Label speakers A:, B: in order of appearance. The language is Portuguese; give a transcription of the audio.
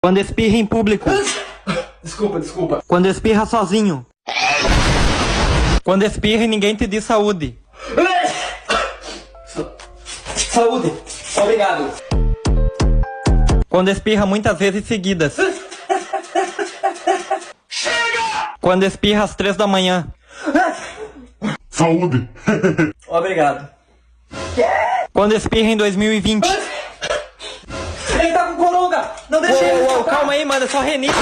A: Quando espirra em público.
B: Desculpa.
A: Quando espirra sozinho. Quando espirra e ninguém te diz saúde.
B: Saúde. Obrigado.
A: Quando espirra muitas vezes seguidas. Quando espirra às 3 da manhã.
C: Saúde.
B: Obrigado.
A: Quando espirra em 2020.
B: Ele tá com coronga! Não deixa ele escapar.
A: Calma aí, mano, é só renite.